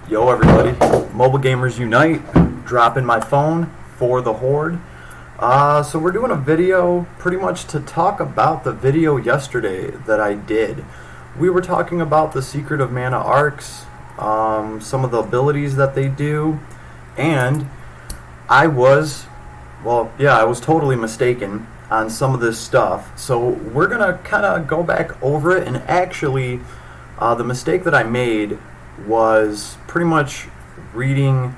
Yo everybody, Mobile Gamers Unite, dropping my phone for the Horde. So we're doing a video pretty much to talk about the video yesterday that I did. We were talking about the Secret of Mana arcs, some of the abilities that they do, and I was totally mistaken on some of this stuff. So we're gonna kind of go back over it, and actually the mistake that I made was pretty much reading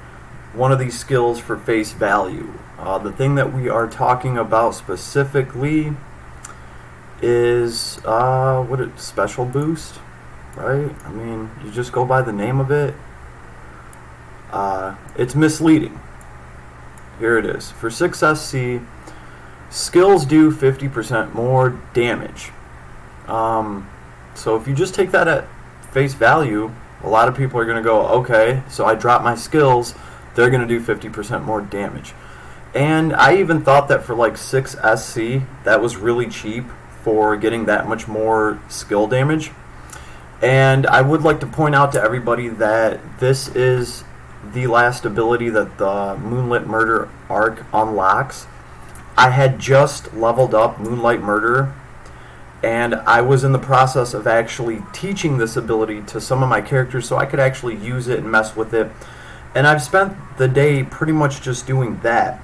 one of these skills for face value. The thing that we are talking about specifically is special boost, right? I mean, you just go by the name of it. It's misleading. Here it is. For 6SC, skills do 50% more damage. So if you just take that at face value, a lot of people are going to go, okay, so I drop my skills, they're going to do 50% more damage. And I even thought that for like 6SC, that was really cheap for getting that much more skill damage. And I would like to point out to everybody that this is the last ability that the Moonlit Murder arc unlocks. I had just leveled up Moonlight Murder, and I was in the process of actually teaching this ability to some of my characters so I could actually use it and mess with it. And I've spent the day pretty much just doing that.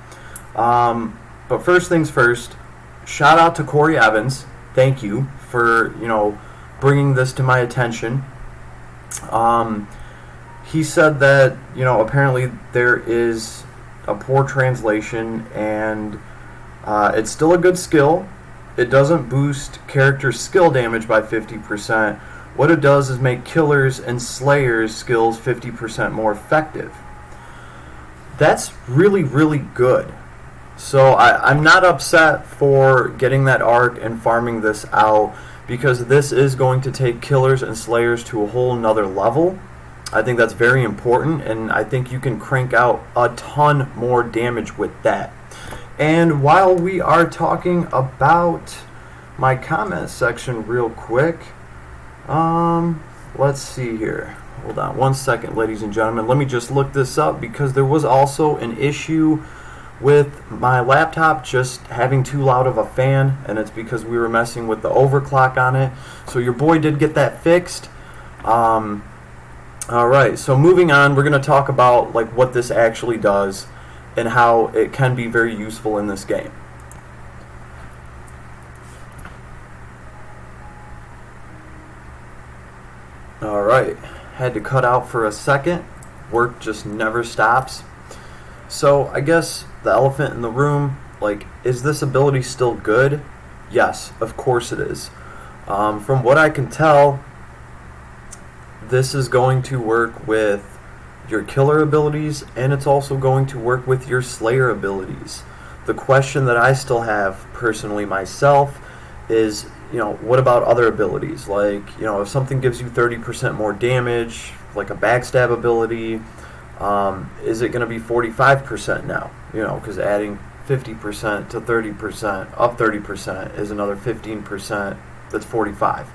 But first things first, shout out to Corey Evans. Thank you for, bringing this to my attention. He said that, apparently there is a poor translation, and it's still a good skill. It doesn't boost character skill damage by 50%. What it does is make killers and slayers skills 50% more effective. That's really, really good. So I'm not upset for getting that arc and farming this out, because this is going to take killers and slayers to a whole nother level. I think that's very important, and I think you can crank out a ton more damage with that. And while we are talking about my comment section real quick, let's see here. Hold on one second, ladies and gentlemen. Let me just look this up, because there was also an issue with my laptop just having too loud of a fan, and it's because we were messing with the overclock on it. So your boy did get that fixed. Alright, so moving on, we're going to talk about what this actually does and how it can be very useful in this game. Alright, had to cut out for a second. Work just never stops. So I guess the elephant in the room, is this ability still good? Yes, of course it is. From what I can tell, this is going to work with your killer abilities, and it's also going to work with your slayer abilities. The question that I still have personally myself is, what about other abilities? If something gives you 30% more damage, like a backstab ability, is it going to be 45% now? Because adding 50% to 30%, up 30% is another 15%, that's 45.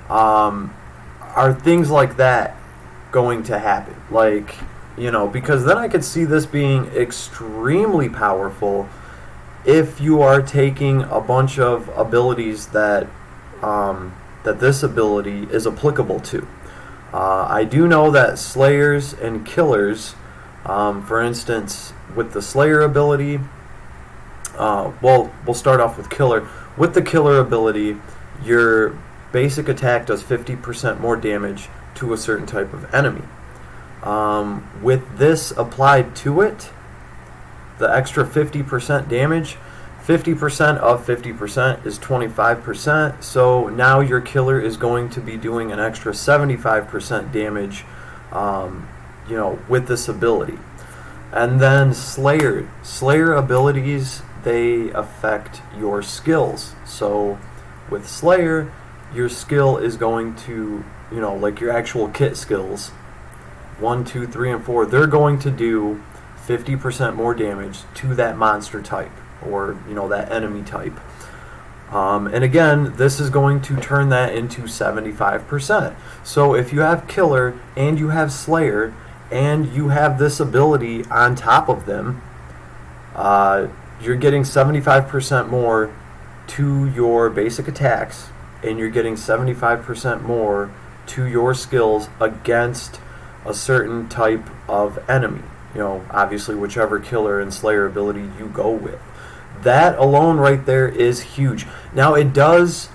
Are things like that going to happen? Because then I could see this being extremely powerful if you are taking a bunch of abilities that this ability is applicable to. I do know that slayers and killers, for instance, with the slayer ability, we'll start off with killer. With the killer ability, your basic attack does 50% more damage to a certain type of enemy. With this applied to it, the extra 50% damage, 50% of 50% is 25%, so now your killer is going to be doing an extra 75% damage, with this ability. And then Slayer abilities, they affect your skills. So with Slayer, your skill is going to, your actual kit skills, 1, 2, 3, and 4, they're going to do 50% more damage to that monster type, or that enemy type. And again, this is going to turn that into 75%. So if you have Killer and you have Slayer and you have this ability on top of them, you're getting 75% more to your basic attacks, and you're getting 75% more to your skills against a certain type of enemy. Obviously whichever killer and slayer ability you go with. That alone right there is huge. Now it does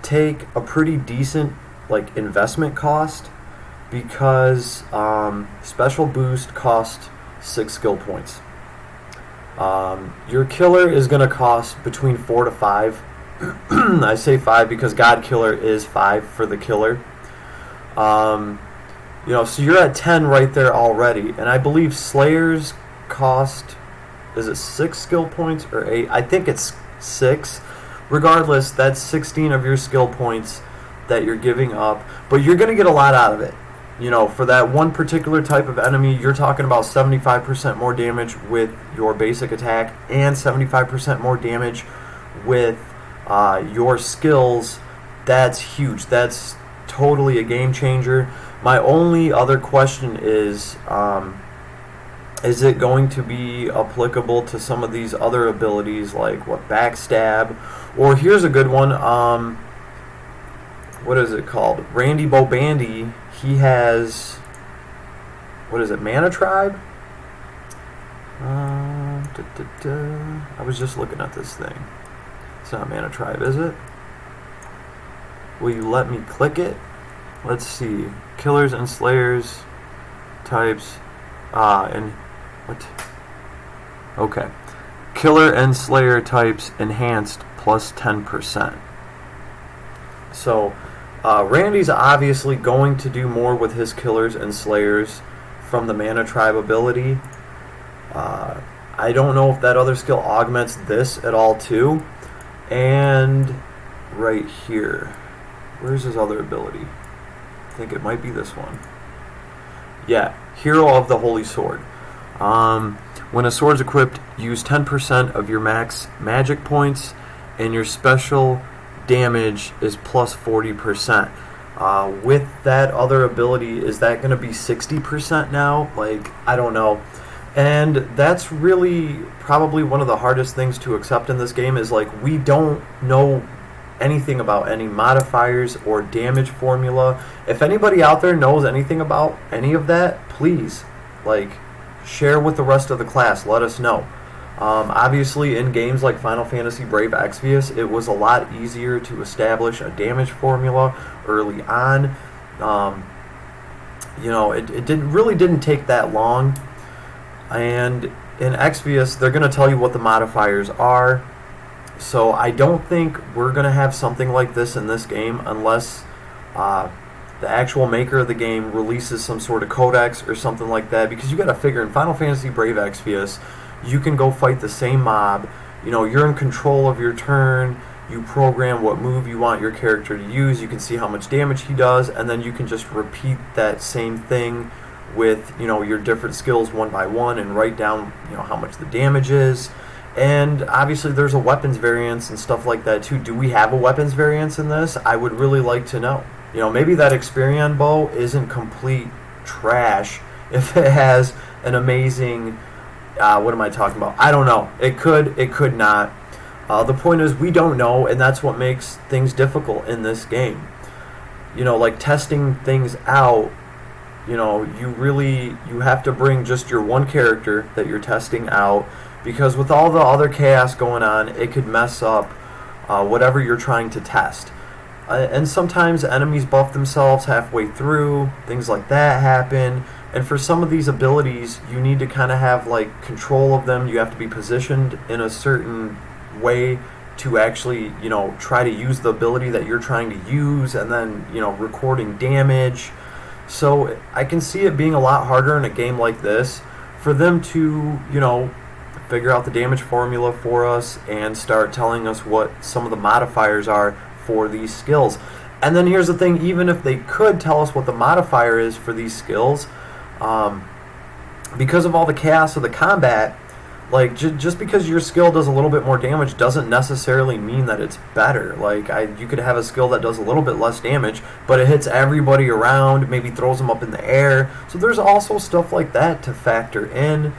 take a pretty decent investment cost, because special boost costs 6 skill points. Your killer is going to cost between 4 to 5. I say 5 because God Killer is 5 for the killer. So you're at 10 right there already, and I believe Slayers cost, is it 6 skill points or 8? I think it's 6. Regardless, that's 16 of your skill points that you're giving up, but you're going to get a lot out of it. For that one particular type of enemy, you're talking about 75% more damage with your basic attack and 75% more damage with your skills. That's huge. That's totally a game changer. My only other question is it going to be applicable to some of these other abilities, like backstab? Or here's a good one. What is it called? Randy Bobandy. He has, Mana Tribe? I was just looking at this thing. It's not Mana Tribe, is it? Will you let me click it? Let's see. Killers and Slayers types. And what? Okay. Killer and Slayer types enhanced plus 10%. So, Randy's obviously going to do more with his Killers and Slayers from the Mana Tribe ability. I don't know if that other skill augments this at all too. And right here, where's his other ability? I think it might be this one. Yeah, Hero of the Holy Sword. When a sword's equipped, use 10% of your max magic points, and your special damage is plus 40%. With that other ability, is that going to be 60% now? I don't know. And that's really probably one of the hardest things to accept in this game, is we don't know anything about any modifiers or damage formula. If anybody out there knows anything about any of that, please share with the rest of the class. Let us know. Obviously, in games like Final Fantasy Brave Exvius, it was a lot easier to establish a damage formula early on. It didn't take that long. And in Exvius, they're going to tell you what the modifiers are. So I don't think we're going to have something like this in this game unless the actual maker of the game releases some sort of codex or something like that. Because you got to figure, in Final Fantasy Brave Exvius, you can go fight the same mob. You're in control of your turn. You program what move you want your character to use. You can see how much damage he does, and then you can just repeat that same thing with your different skills one by one, and write down how much the damage is. And obviously there's a weapons variance and stuff like that too. Do we have a weapons variance in this? I would really like to know. Maybe that Experion bow isn't complete trash if it has an amazing what am I talking about? I don't know. It could not. The point is, we don't know, and that's what makes things difficult in this game. Testing things out, you have to bring just your one character that you're testing out, because with all the other chaos going on, it could mess up whatever you're trying to test. And sometimes enemies buff themselves halfway through, things like that happen. And for some of these abilities, you need to kind of have control of them. You have to be positioned in a certain way to actually, try to use the ability that you're trying to use, and then, recording damage. So I can see it being a lot harder in a game like this for them to, figure out the damage formula for us and start telling us what some of the modifiers are for these skills. And then here's the thing, even if they could tell us what the modifier is for these skills, because of all the chaos of the combat, Like, just because your skill does a little bit more damage doesn't necessarily mean that it's better. Like, you could have a skill that does a little bit less damage, but it hits everybody around, maybe throws them up in the air. So there's also stuff like that to factor in.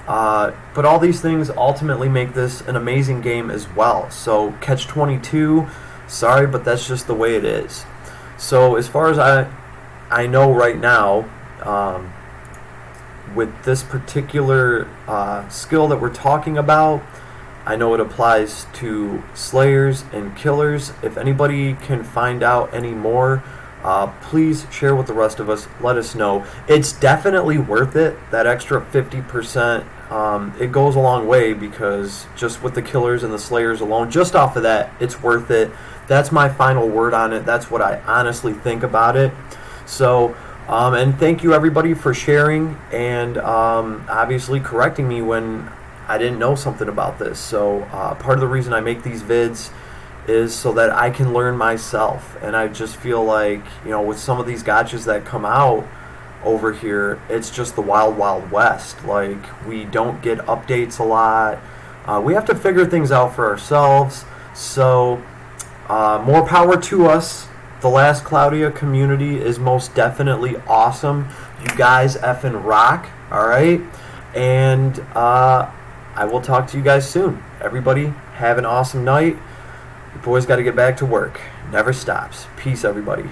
But all these things ultimately make this an amazing game as well. So Catch-22, sorry, but that's just the way it is. So as far as I know right now, with this particular skill that we're talking about, I know it applies to slayers and killers. If anybody can find out any more, please share with the rest of us. Let us know. It's definitely worth it. That extra 50%, it goes a long way, because just with the killers and the slayers alone, just off of that, it's worth it. That's my final word on it. That's what I honestly think about it. So, and thank you everybody for sharing and obviously correcting me when I didn't know something about this. So part of the reason I make these vids is so that I can learn myself. And I just feel like, with some of these gotchas that come out over here, it's just the wild, wild west. Like, we don't get updates a lot. We have to figure things out for ourselves. So more power to us. The Last Cloudia community is most definitely awesome. You guys effing rock, alright? And I will talk to you guys soon. Everybody, have an awesome night. Your boys got to get back to work. Never stops. Peace, everybody.